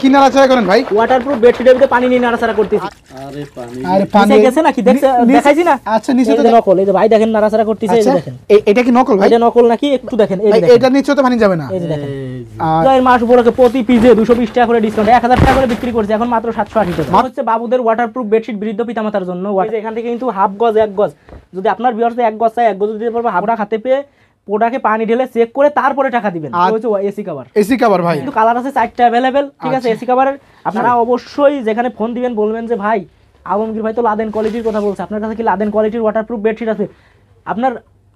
কি নাড়াচাড়া করেন ভাই? ওয়াটারপ্রুফ বেডশিটের ভিতরে পানি নিয়ে নাড়াচাড়া করতেছি। আরে পানি গেছে নাকি দেখাইছি না? আচ্ছা নিচে তো নকল, এই যে ভাই দেখেন নাড়াচাড়া করতেছে, এই যে দেখেন। এটা কি নকল ভাই? এটা নকল নাকি একটু দেখেন, এই যে দেখেন। এটা নিচে তো পানি যাবে না। এই যে দেখেন। জয়ের মাস উপলক্ষে প্রতি পিসে 220 টাকা করে ডিসকাউন্ট, 1000 টাকা করে বিক্রি করছে, এখন মাত্র 780 টাকা। হচ্ছে বাবুদের ওয়াটারপ্রুফ বেডশিট বৃদ্ধ পিতামাতার জন্য। এখান থেকে কিন্তু হাফ গজ 1 গজ, যদি আপনার ভিউয়ার্স 1 গজ চাই 1 গজ দিতে পারবে। হাফটা হাতে পেয়ে পোড়াকে পানি ঢেলে চেক করে তারপরে টাকা দিবেন। হচ্ছে এসি কভার। এসি কভার ভাই কিন্তু কালার আছে 4টা अवेलेबल, ঠিক আছে এসি কভারের। আপনারা অবশ্যই যেখানে ফোন দিবেন বলবেন যে ভাই আলমগীর ভাই তো লাদেন কোয়ালিটির কথা বলছে, আপনার কাছে কি লাদেন কোয়ালিটির ওয়াটারপ্রুফ বেডশিট আছে? আপনার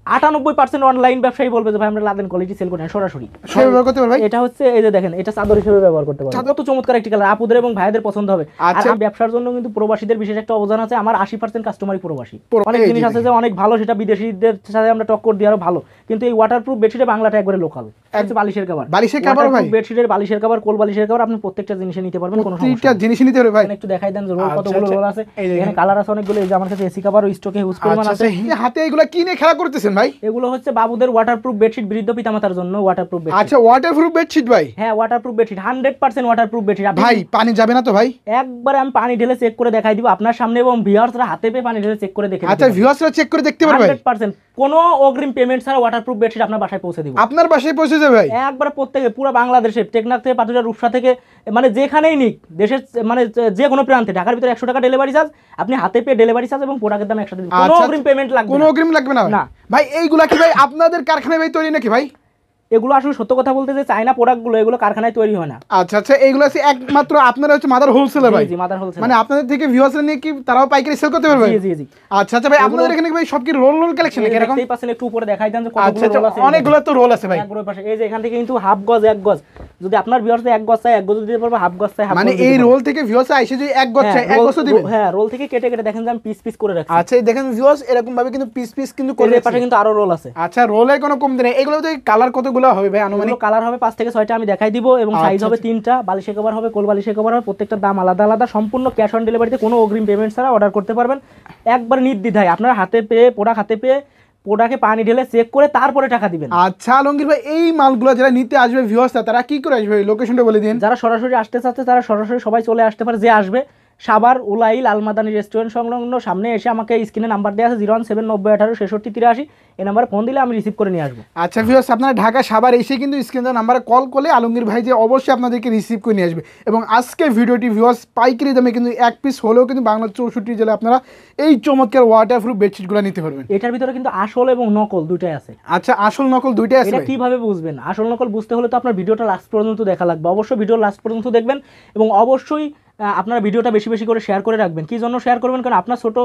98% অনলাইন ব্যবসায়ী বলবে যে ভাই আমরা লাদেন কোয়ালিটি সেল করি না, সরাসরি ব্যবহার করতে পারবে। এটা হচ্ছে এই যে দেখেন, এটা চাদর হিসেবে ব্যবহার করতে পারবেন। কত চমৎকার একটি কালার, আপুদের এবং ভাইদের পছন্দ হবে। আর ব্যবসার জন্য কিন্তু প্রবাসীদের বিশেষ একটা অবদান আছে। আমার 80% কাস্টমারই প্রবাসী। অনেক জিনিস আছে যে অনেক ভালো, সেটা বিদেশিদের সাথে আমরা টক্কর দিয়ে আরো ভালো, কিন্তু এই ওয়াটারপ্রুফ বেডশিটে বাংলাটা একবারে লোকাল। হচ্ছে বালিশের কভার। বালিশের কভার ভাই, বেডশিটের বালিশের কভার, কোল বালিশের কভার, আপনি প্রত্যেকটা জিনিস নিতে পারবেন, কোনো সমস্যা নেই। প্রত্যেকটা জিনিস নিতে পারবে ভাই। একটু দেখাই দেন যে রোল কতগুলো রোল আছে, এখানে কালার আছে অনেকগুলো। এই যে আমার কাছে এসি কভার ও স্টকে ইউজ পরিমাণ আছে। হাতে এগুলা কি নিয়ে খেলা করতেছেন ভাই? এগুলো হচ্ছে বাবুদের ওয়াটারপ্রুফ বেডশিট বৃদ্ধ পিতামাতার জন্য ওয়াটারপ্রুফ বেডশিট। আচ্ছা ওয়াটারপ্রুফ বেডশিট ভাই? হ্যাঁ ওয়াটারপ্রুফ বেডশিট, 100% ওয়াটারপ্রুফ বেডশিট। ভাই পানি যাবে না তো ভাই? একবারে আমি পানি ঢেলে চেক করে দেখাই দিব আপনার সামনে, এবং ভিউয়ার্সরা হাতে পেয়ে পানি ঢেলে চেক করে দেখে। আচ্ছা ভিউয়ার্সরা চেক করে দেখতে পারবে 100%, কোনো অগ্রিম পেমেন্ট ছাড়া ওয়াটারপ্রুফ বেডশিট আপনার বাসায় পৌঁছে দিব। আপনার বাসায় পৌঁছে যাবে ভাই? একবারে প্রত্যেকে পুরো বাংলাদেশে, টেকনাফ থেকে পাটুরিয়া, রূপসা থেকে, মানে যেখানেই নিক দেশের, মানে যে কোনো প্রান্তে, ঢাকার ভিতরে 100 টাকা ডেলিভারি চার্জ, আপনি হাতে পেয়ে ডেলিভারি চার্জ এবং প্রোডাক্টের দাম একসাথে দিবেন। কোনো অগ্রিম পেমেন্ট লাগবে না। কোনো অগ্রিম লাগবে না ভাই। এইগুলা কি ভাই আপনাদের কারখানায় ভাই তৈরি নাকি ভাই? এগুলো আসলে সত্য কথা বলতে যে চায়না প্রোডাক্টগুলো এগুলো কারখানায় তৈরি হয় না। আচ্ছা আচ্ছা, এইগুলো আছে একমাত্র আপনারা হচ্ছে মাদার হোলসেলার ভাই? জি মাদার হোলসেলার। মানে আপনাদের থেকে ভিউয়ার্সরা নিয়ে কি তারাও পাইকারি সেল করতে পারবে? জি জি জি। আচ্ছা আচ্ছা ভাই, আপনাদের এখানে ভাই সব কি রোল রোল কালেকশন নাকি এরকম? এই পাশে একটু উপরে দেখাই দেন যে কতগুলো রোল আছে। অনেকগুলো তো রোল আছে ভাই একবারে পাশে। এই যে এখান থেকে কিন্তু হাফ গজ 1 গজ, যদি আপনার ভিউয়ার্স 1 গজ চাই 1 গজ দিতে পারবে, হাফ গজ চাই হাফ গজ। মানে এই রোল থেকে ভিউয়ার্স আইসে যে 1 গজ চাই 1 গজ দিবে? হ্যাঁ রোল থেকে কেটে কেটে দেখেন যে আমি পিস পিস করে রাখছি। আচ্ছা এই দেখেন ভিউয়ার্স এরকম ভাবে কিন্তু পিস পিস কিন্তু করে। এর পাশে কিন্তু আরো রোল আছে। আচ্ছা রোলের কোনো কমতি নেই। এগুলোতে কালার কতগুলো হবে ভাই আনুমানিক? কালার হবে 5 থেকে 6টা, আমি দেখাই দিব, এবং সাইজ হবে 3টা। বালিশের কভার হবে, কোল বালিশের কভার হবে, প্রত্যেকটার দাম আলাদা আলাদা। সম্পূর্ণ ক্যাশ অন ডেলিভারিতে, কোনো অগ্রিম পেমেন্ট ছাড়া অর্ডার করতে পারবেন। একবার নির্দ্বিধায় আপনার হাতে পেয়ে প্রোডাক্ট হাতে পেয়ে পোড়াকে পানি ঢেলে চেক করে তারপরে টাকা দিবেন। আচ্ছা আলমগীর ভাই, এই মালগুলো যারা নিতে আসবে ভিউয়ার্সরা, তারা কি করে আসবে? লোকেশনটা বলে দিন। যারা সরাসরি আসতে চাচ্ছে তারা সরাসরি সবাই চলে আসতে পারে, যে আসবে সাভার উলাইল আলমাদানি রেস্টুরেন্ট সংলগ্ন সামনে এসে আমাকে স্ক্রিনে নাম্বার দেওয়া আছে 01790186683, এই নাম্বারে ফোন দিলে আমি রিসিভ করে নিয়ে আসবো। আচ্ছা ভিউয়ার্স, আপনারা ঢাকা সাভার এসে কিন্তু স্ক্রিনের নাম্বারে কল করলে আলমগীর ভাই যে অবশ্যই আপনাদেরকে রিসিভ করে নিয়ে আসবে। এবং আজকে ভিডিওটি ভিউয়ার্স পাইকারি দামে কিন্তু 1 পিস হলেও কিন্তু বাংলা 64 জেলায় আপনারা এই চমৎকার ওয়াটারপ্রুফ বেডশিটগুলো নিতে পারবেন। এটার ভিতরে কিন্তু আসল এবং নকল দুইটাই আছে। আচ্ছা আসল নকল দুইটাই আছে। এটা কিভাবে বুঝবেন? আসল নকল বুঝতে হলে তো আপনার ভিডিওটা লাস্ট পর্যন্ত দেখা লাগবে। অবশ্যই ভিডিও লাস্ট পর্যন্ত দেখবেন, এবং অবশ্যই আপনারা ভিডিওটা বেশি বেশি করে শেয়ার করে রাখবেন। কি জন্য শেয়ার করবেন? কারণ আপনার ছোট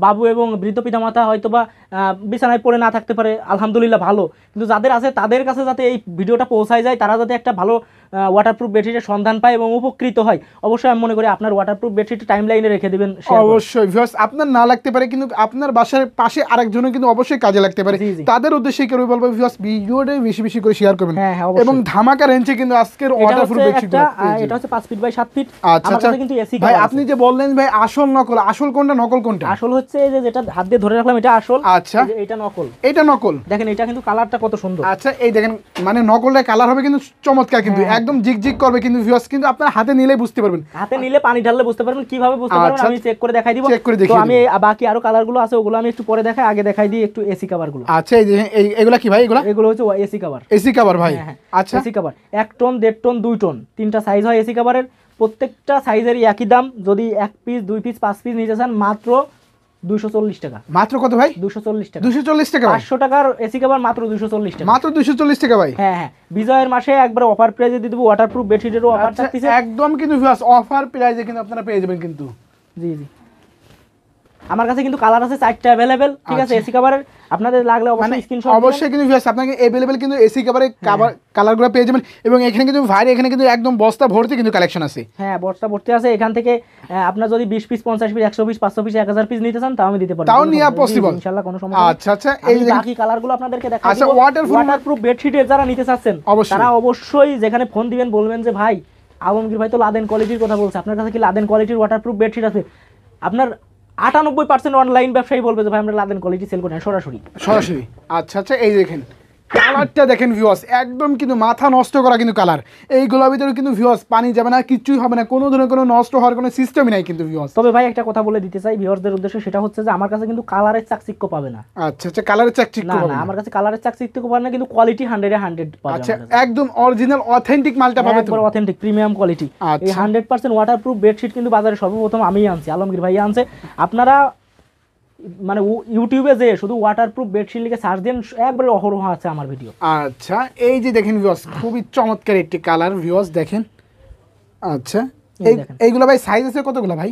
বাবু এবং বৃদ্ধ পিতামাতা হয়তো বা বিছানায় পড়ে না থাকতে পারে, আলহামদুলিল্লাহ ভালো, কিন্তু যাদের আছে তাদের কাছে যাতে এই ভিডিওটা পৌঁছায় যায়, তারা যাতে একটা ভালো ওয়াটারপ্রুফ বেডশিটের সন্ধান পায় এবং উপকৃত হয়। অবশ্যই আমি মনে করি আপনার ওয়াটারপ্রুফ বেডশিট টাইম লাইনে রেখে দিবেন। অবশ্যই ভিউয়ার্স, আপনার না লাগতে পারে কিন্তু আপনার বাসার পাশে আরেকজনের কিন্তু অবশ্যই কাজে লাগতে পারে। তাদের উদ্দেশ্যে কেউ বলবো ভিউয়ার্স ভিডিওটা বেশি বেশি করে শেয়ার করবেন। এবং ধামাকা রেঞ্জে কিন্তু আজকের ওয়াটারপ্রুফ বেডশিট, এটা হচ্ছে 5 ফিট বাই 7 ফিট। আচ্ছা আচ্ছা, কিন্তু এসি ভাই আপনি যে বললেন ভাই আসল নকল, আসল কোনটা নকল কোনটা? আসল হচ্ছে এই যে যেটা হাত দিয়ে ধরে রাখলাম এটা আসল। আচ্ছা এটা নকল। এটা নকল। দেখেন এটা কিন্তু কালারটা কত সুন্দর। আচ্ছা এই দেখেন, মানে নকলটা কালার হবে কিন্তু চমৎকার, কিন্তু একদম জিগজিগ করবে কিন্তু ভিউয়ার্স, কিন্তু আপনার হাতে নিলে বুঝতে পারবেন। হাতে নিলে পানি ঢাললে বুঝতে পারবেন। কিভাবে বুঝতে পারবেন আমি চেক করে দেখাই দিব। তো আমি বাকি আরো কালারগুলো আছে ওগুলো আমি একটু পরে দেখাই, আগে দেখাই দিই একটু এসি কভারগুলো। আচ্ছা এই যে এগুলা কি ভাই? এগুলো হচ্ছে এসি কভার। এসি কভার ভাই? আচ্ছা AC cover 1 ton 1.5 ton 2 ton 3টা সাইজ হয় এসি কভারের। প্রত্যেকটা সাইজেরই একই দাম। যদি 1 পিস 2 পিস 5 পিস নিতে চান মাত্র 240 টাকা। মাত্র কত ভাই? 240 টাকা। 240 টাকা? 500 টাকার এসি কভার মাত্র 240 টাকা। মাত্র 240 টাকা ভাই? হ্যাঁ হ্যাঁ, বিজয়ের মাসে একবার অফার প্রাইজে দিয়ে দেব। ওয়াটারপ্রুফ বেডশিটেরও অফার থাকতেছে একদম, কিন্তু ভিউয়ার্স অফার প্রাইজে কিন্তু আপনারা পেয়ে যাবেন কিন্তু। জি জি, আমার কাছে কিন্তু কালার আছে 4টা अवेलेबल, ঠিক আছে এসি কভারের। আপনাদের লাগলে অবশ্যই স্ক্রিনশট অবশ্যই কিন্তু ভিউয়ার্স আপনাকে अवेलेबल কিন্তু এসি কভারের কালারগুলো পেয়ে যাবেন। এবং এখানে কিন্তু ভাই এখানে কিন্তু একদম বস্তা ভর্তি কিন্তু কালেকশন আছে। হ্যাঁ বস্তা ভর্তি আছে। এখান থেকে আপনারা যদি 20 piece 50 piece 100 piece 500 piece 1000 piece নিতে চান তাও আমি দিতে পারবো, তাও নিয়া পসিবল ইনশাআল্লাহ, কোনো সমস্যা নেই। আচ্ছা আচ্ছা, এই বাকি কালারগুলো আপনাদেরকে দেখাবো। আচ্ছা ওয়াটারপ্রুফ বেডশিটের যারা নিতে চাচ্ছেন তারা অবশ্যই যেখানে ফোন দিবেন বলবেন যে ভাই আলমগীর ভাই তো লাদেন কোয়ালিটির কথা বলছে, আপনার কাছে কি লাদেন কোয়ালিটির ওয়াটারপ্রুফ বেডশিট আছে? আপনার 98% অনলাইন ব্যবসায়ী বলবে যে ভাই আমরা লাদেন কোয়ালিটি সেল করি না, সরাসরি। আচ্ছা আচ্ছা, এই দেখেন কালারটা দেখেন ভিউয়ার্স, একদম কিন্তু মাথা নষ্ট করা কিন্তু কালার। এইগুলোর ভিতরে কিন্তু ভিউয়ার্স পানি যাবে না, কিচ্ছুই হবে না, কোনো ধরনের কোনো নষ্ট হওয়ার কোনো সিস্টেমই নাই কিন্তু ভিউয়ার্স। তবে ভাই একটা কথা বলে দিতে চাই ভিউয়ারদের উদ্দেশ্যে, সেটা হচ্ছে যে আমার কাছে কিন্তু কালারের চাকচিক্য পাবে না। আচ্ছা আচ্ছা, কালারের চাকচিক্য না পাবে না, না। আমার কাছে কালারের চাকচিক্য পাবে না, কিন্তু কোয়ালিটি 100 এ 100 পাবে। আচ্ছা, একদম অরিজিনাল অথেন্টিক মালটা পাবে তো? একবার অথেন্টিক প্রিমিয়াম কোয়ালিটি। আচ্ছা। এই 100% ওয়াটারপ্রুফ বেডশিট কিন্তু বাজারে সর্বপ্রথম আমিই আনছি, আলমগীর ভাই আনছে। আপনারা মানে ইউটিউবে যে শুধু ওয়াটারপ্রুফ বেডশিট লিখে সার্চ দেন, একবারে অহরহ আছে আমার ভিডিও। আচ্ছা, এই যে দেখেন ভিউয়ার্স, খুবই চমৎকার একটি কালার ভিউয়ার্স দেখেন। আচ্ছা, এইগুলো ভাই সাইজ আছে কতগুলো ভাই?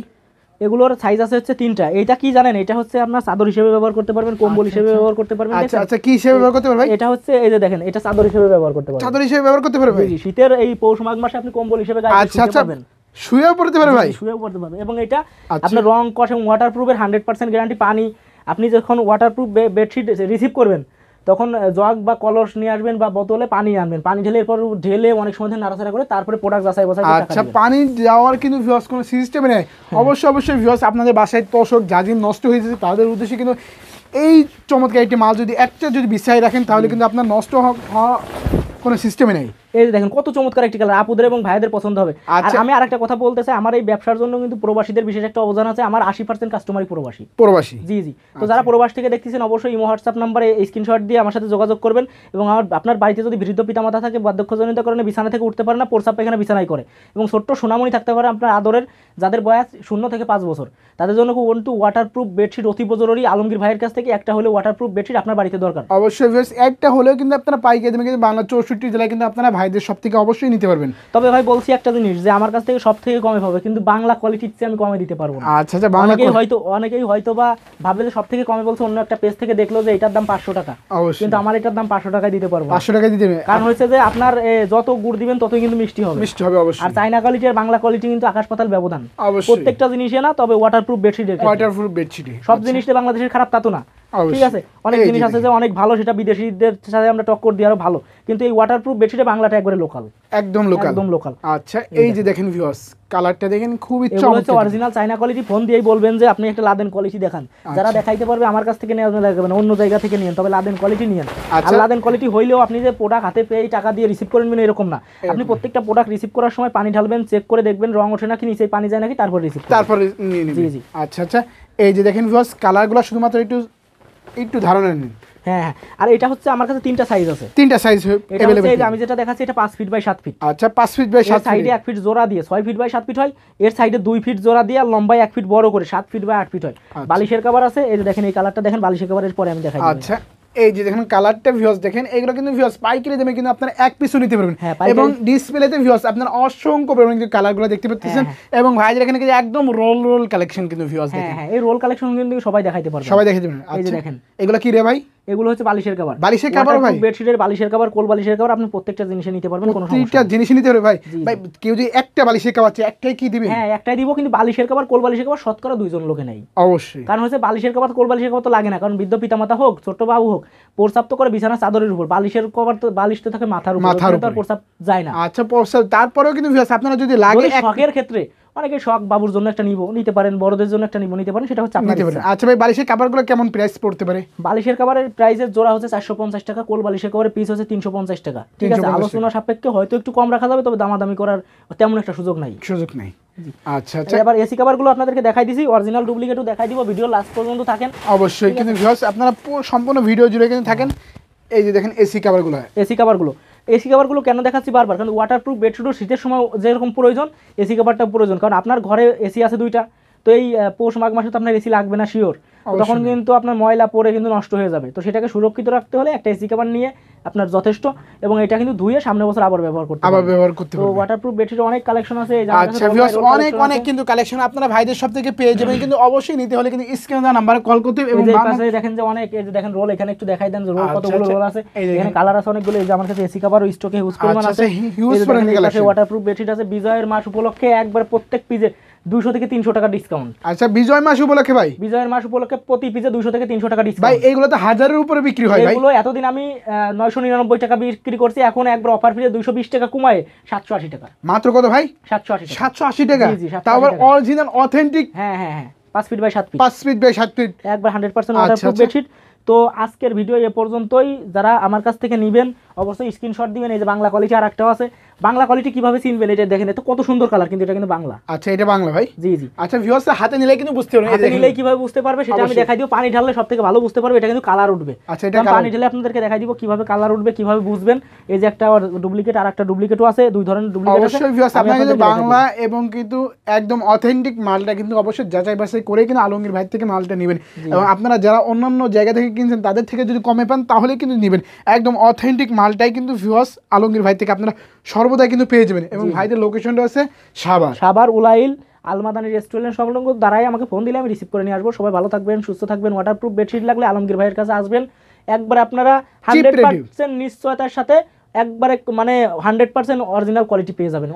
এগুলোর সাইজ আছে হচ্ছে 3টা। এইটা কি জানেন, এটা হচ্ছে আপনার চাদর হিসেবে ব্যবহার করতে পারবেন, কম্বল হিসেবে ব্যবহার করতে পারবেন। আচ্ছা আচ্ছা, কি হিসেবে ব্যবহার করতে পারবেন ভাই? এটা হচ্ছে এই যে দেখেন, এটা চাদর হিসেবে ব্যবহার করতে পারবেন। চাদর হিসেবে ব্যবহার করতে পারবেন ভাই? জি, শীতের এই পৌষ মাঘ মাসে আপনি কম্বল হিসেবে গায়ে আচ্ছা শুতে আচ্ছা, পারবেন। শুয়েও পড়তে পারবে ভাই? শুয়েও পড়তে পারবেন। এবং এটা আচ্ছা। আপনার রং কষ এবং ওয়াটারপ্রুফের 100% গ্যারান্টি। পানি আপনি যখন ওয়াটারপ্রুফ বেডশিট রিসিভ করবেন, তখন জগ বা কলস নিয়ে আসবেন বা বোতলে পানি আনবেন, পানি ঢেলে এরপর ঢেলে অনেক সময় ধরে নাড়াচাড়া করে তারপরে প্রোডাক্ট যাচাই বাছাই করে টাকা আচ্ছা, দিবেন। পানি যাওয়ার কিন্তু ভিউয়ার্স কোনো সিস্টেম নেই। অবশ্যই অবশ্যই ভিউয়ার্স, আপনাদের বাসায় তোষক জাজিম নষ্ট হয়ে যেতে তাদের উদ্দেশ্যে কিন্তু এই চমৎকার একটি মাল যদি একটা যদি বিছাই রাখেন, তাহলে কিন্তু আপনার নষ্ট হওয়া কোনো সিস্টেমে নেই। এই যে দেখেন কত চমৎকার একটি কালার, আপুদের এবং ভাইদের পছন্দ হবে। আর আচ্ছা। আমি আরেকটা কথা বলতে চাই, আমার এই ব্যবসার জন্য কিন্তু প্রবাসীদের বিশেষ একটা অবদান আছে। আমার 80% কাস্টমারই প্রবাসী। প্রবাসী? জি জি। তো যারা প্রবাস থেকে দেখতেছেন, অবশ্যই ইমো হোয়াটসঅ্যাপ নাম্বারে স্ক্রিনশট দিয়ে আমার সাথে যোগাযোগ করবেন। এবং আপনার বাড়িতে যদি বৃদ্ধ পিতামাতা থাকে, বার্ধক্যজনিত কারণে বিছানা থেকে উঠতে পারে না, প্রস্রাব পায়খানা বিছানায় করে, এবং ছোট্ট সোনামণি থাকতে পারে আপনার আদরের, যাদের বয়স 0 থেকে 5 বছর, তাদের জন্য ওয়াটারপ্রুফ বেডশিট অতীব জরুরি। আলমগীর ভাইয়ের কাছ থেকে একটা হলে ওয়াটারপ্রুফ বেডশিট আপনার বাড়িতে দরকার। অবশ্যই ভিউয়ার্স, একটা হলেও কিন্তু আপনারা পাইকারি দামে কিন্তু বাংলা 64 জেলায় কিন্তু আপনারা ভাইদের সব থেকে অবশ্যই নিতে পারবেন। তবে ভাই বলছি একটা জিনিস, যে আমার কাছ থেকে সব থেকে কমে পাবে, কিন্তু বাংলা কোয়ালিটির চেয়ে আমি কমে দিতে পারবো না। আচ্ছা আচ্ছা, বাংলা অনেকেই হয়তো বা ভাবলে যে সব থেকে কমে বলছে, অন্য একটা পেজ থেকে দেখলো যে এটার দাম 500 টাকা, অবশ্যই কিন্তু আমার এটার দাম 500 টাকায় দিতে পারবো। 500 টাকা দিতে হবে। কারণ হচ্ছে যে আপনার যত গুড় দিবেন ততই কিন্তু মিষ্টি হবে। মিষ্টি হবে অবশ্যই। আর চাইনা কোয়ালিটি আর বাংলা কোয়ালিটি কিন্তু আকাশ পাতাল ব্যবধান। অবশ্যই প্রত্যেকটা জিনিসে না, তবে ওয়াটারপ্রুফ বেডশিটের ক্ষেত্রে ওয়াটারপ্রুফ বেডশিট সব জিনিসটা বাংলাদেশের খারাপ তা তো না। ঠিক আছে, অনেক জিনিস আছে যে অনেক ভালো, সেটা বিদেশিদের সাথে আমরা টক্কর দিয়ে আরো ভালো, কিন্তু এই ওয়াটারপ্রুফ বেডশিটে বাংলাটা একবারে লোকাল, একদম লোকাল, একদম লোকাল। আচ্ছা, এই যে দেখেন ভিউয়ার্স, কালারটা দেখেন খুবই চমৎকার, হচ্ছে অরিজিনাল চাইনা কোয়ালিটি। ফোন দিয়েই বলবেন যে আপনি একটা লাদেন কোয়ালিটি দেখান। যারা দেখাইতে পারবে আমার কাছ থেকে নেওয়া লাগবে না, অন্য জায়গা থেকে নিয়েন, তবে লাদেন কোয়ালিটি নিয়েন। আর লাদেন কোয়ালিটি হইলেও আপনি যে প্রোডাক্ট হাতে পেয়ে টাকা দিয়ে রিসিভ করে নেবেন এরকম না। আপনি প্রত্যেকটা প্রোডাক্ট রিসিভ করার সময় পানি ঢালবেন, চেক করে দেখবেন রং ওঠে নাকি, নিচে পানি যায় নাকি, তারপর রিসিভ তারপরে নিয়ে নেবেন। জি জি। আচ্ছা আচ্ছা, এই যে দেখেন ভিউয়ার্স, কালারগুলো শুধুমাত্র একটু ধারণা নিন। হ্যাঁ হ্যাঁ। আর এটা হচ্ছে আমার কাছে 3টা সাইজ আছে। 3টা সাইজ अवेलेबल। আমি যেটা দেখাচ্ছি এটা 5 ফিট বাই 7 ফিট। আচ্ছা, 5 ফিট বাই 7 ফিট। সাইডে 1 ফিট জোড়া দিয়ে 6 ফিট বাই 7 ফিট হয়। এর সাইডে 2 ফিট জোড়া দিয়ে, লম্বায় 1 ফিট বড় করে 7 ফিট বাই 8 ফিট হয়। বালিশের কভার আছে, এই যে দেখেন এই কালারটা দেখেন, বালিশের কভারের পরে আমি দেখাই। আচ্ছা, এই যে দেখেন কালারটা ভিউয়ার্স দেখেন, এগুলো কিন্তু ভিউয়ার্স পাইকারি দামে কিন্তু আপনারা এক পিসও নিতে পারবেন। এবং ডিসপ্লেতে ভিউয়ার্স আপনারা অসংখ্য পরিমাণে কিন্তু কালারগুলো দেখতে পাচ্ছেন। এবং ভাইদের এখানে কিন্তু একদম রোল কালেকশন কিন্তু ভিউয়ার্স দেখেন। হ্যাঁ, এই রোল কালেকশন কিন্তু সবাই দেখাইতে পারবে, সবাই দেখাইতে পারবে। এই যে দেখেন, এগুলো কি রে ভাই? এগুলো হচ্ছে বালিশের কভার। বালিশের কভার ভাই? বেডশিটের বালিশের কভার, কোল বালিশের কভার, আপনি প্রত্যেকটা জিনিসে নিতে পারবেন, কোনো সমস্যা নেই। প্রত্যেকটা জিনিস নিতে পারবে ভাই? ভাই কেউ যদি একটা বালিশের কভার চায়, একটাই কি দিবেন? হ্যাঁ, একটাই দিব, কিন্তু বালিশের কভার কোল বালিশের কভার শতকরা 2 জন লোকে নেই। অবশ্যই। কারণ হচ্ছে বালিশের কভার কোল বালিশের কভার তো লাগে না, কারণ বৃদ্ধ পিতামাতা হোক, ছোট বাবু হোক, প্রস্রাব তো করে বিছানা চাদরের উপর। বালিশের কভার তো বালিশ তো থাকে মাথার উপর, তার প্রস্রাব যায় না। আচ্ছা, প্রস্রাব তারপরেও কিন্তু আপনারা যদি লাগে শখের ক্ষেত্রে, অনেকে শখ বাবুর জন্য একটা নিতে পারেন, বড়দের জন্য একটা নিতে পারেন, সেটা হচ্ছে আপনার ইচ্ছা। আচ্ছা ভাই, বালিশের কভারগুলো কেমন প্রাইস পড়তে পারে? বালিশের কভারের প্রাইসের জোড়া হচ্ছে 450 টাকা, কোল বালিশের কভারের পিস হচ্ছে 350 টাকা। ঠিক আছে, আলোচনা সাপেক্ষে হয়তো একটু কম রাখা যাবে, তবে দামাদামি করার তেমন একটা সুযোগ নাই। আচ্ছা আচ্ছা, এবার এসি কভারগুলো আপনাদেরকে দেখাই দিছি, অরিজিনাল ডুপ্লিকেটও দেখাই দিব। ভিডিও লাস্ট পর্যন্ত থাকেন অবশ্যই, কিন্তু ভিউয়ার্স আপনারা সম্পূর্ণ ভিডিও জুড়ে কিন্তু থাকেন। এই যে দেখেন এসি কভারগুলো কেন দেখাচ্ছি বারবার, কারণ ওয়াটারপ্রুফ বেডশিটও শীতের সময় যেরকম প্রয়োজন, এসি কভারটা প্রয়োজন। কারণ আপনার ঘরে এসি আছে 2টা, তো এই পৌষ মাঘ মাসে তো আপনার এসি লাগবে না শিওর, তখন কিন্তু আপনার ময়লা পড়ে কিন্তু নষ্ট হয়ে যাবে। তো সেটাকে সুরক্ষিত রাখতে হলে একটা এসি কভার নিয়ে আপনার যথেষ্ট, এবং এটা কিন্তু ধুয়ে সামনের বছর আবার ব্যবহার করতে পারবেন। তো ওয়াটারপ্রুফ বেডশিট অনেক কালেকশন আছে। আচ্ছা ভিউয়ার্স, অনেক কিন্তু কালেকশন আপনারা ভাইদের সব থেকে পেয়ে যাবেন, কিন্তু অবশ্যই নিতে হলে কিন্তু স্ক্রিনে দেওয়া নম্বরে কল করতে হবে। এবং এই পাশে দেখেন যে অনেক, এই যে দেখেন রোল, এখানে একটু দেখাই দেন যে রোল কতগুলো রোল আছে, এখানে কালার আছে অনেকগুলো। এই যে আমার কাছে এসি কভার স্টকে হিউজ পরিমাণ আছে, হিউজ পরিমাণ কালেকশন। ওয়াটারপ্রুফ বেডশিট আছে বিজয়ের মাস উপলক্ষে, একবার প্রত্যেক পিজে 200 থেকে 300 টাকা ডিসকাউন্ট। আচ্ছা, বিজয় মাস উপলক্ষে ভাই? বিজয়ের মাস উপলক্ষে প্রতি পিজে 200 থেকে 300 টাকা ডিসকাউন্ট। ভাই এইগুলো তো 1000 এর উপরে বিক্রি হয় ভাই। এগুলো এতদিন আমি 999 টাকা বিক্রি করছি, এখন একবার অফার ফিরে 220 টাকা কমায় 780 টাকা। মাত্র কত ভাই? 780 টাকা। তাও আবার অরিজিনাল অথেন্টিক। হ্যাঁ 5 feet by 7 feet, 5 feet by 7 feet, একবার 100% ওয়াটারপ্রুফ বেডশিট। তো আজকের ভিডিও এ পর্যন্তই। যারা আমার কাছ থেকে নেবেন অবশ্যই স্ক্রিনশট দিবেন। এই যে বাংলা কোয়ালিটি আর একটাও আছে, বাংলা কোয়ালিটি কিভাবে চিনবেন এটা দেখেন, এটা কত সুন্দর কালার, কিন্তু এটা কিন্তু বাংলা। আচ্ছা এটা বাংলা ভাই? জি জি। আচ্ছা ভিউয়ার্স হাতে নিলে কিন্তু বুঝতে পারবে, হাতে নিলেই কিভাবে বুঝতে পারবে সেটা আমি দেখাই দিব। পানি ঢাললে সবথেকে ভালো বুঝতে পারবে, এটা কিন্তু কালার উঠবে। আচ্ছা এটা পানি ঢেলে আপনাদেরকে দেখাই দিব কিভাবে কালার উঠবে, কিভাবে বুঝবেন। এই যে একটা ডুপ্লিকেট আর একটা ডুপ্লিকেটও আছে, দুই ধরনের ডুপ্লিকেট আছে। অবশ্যই ভিউয়ার্স আপনারা কিন্তু বাংলা এবং কিন্তু একদম অথেন্টিক মালটা কিন্তু অবশ্যই যাচাই বাছাই করে কিন্তু আলমগীর ভাই থেকে মালটা নেবেন। এবং আপনারা যারা অন্যান্য জায়গা থেকে কিনছেন তাদের থেকে যদি কমে পান তাহলে কিন্তু নেবেন। একদম অথেন্টিক মালটাই কিন্তু ভিউয়ার্স আলমগীর ভাই থেকে আপনারা সর্বদা কিন্তু পেয়ে যাবেন। এবং ভাইদের লোকেশনটা আছে সাভার উলাইল আলমাদানি রেস্টুরেন্ট সংলগ্ন। দ্বারাই আমাকে ফোন দিলে আমি রিসিভ করে নিয়ে আসবো। সবাই ভালো থাকবেন, সুস্থ থাকবেন। ওয়াটারপ্রুফ বেডশিট লাগলে আলমগীর ভাইয়ের কাছে আসবেন। একবার আপনারা 100% নিশ্চয়তার সাথে একবারে মানে 100% অরিজিনাল কোয়ালিটি পেয়ে যাবেন।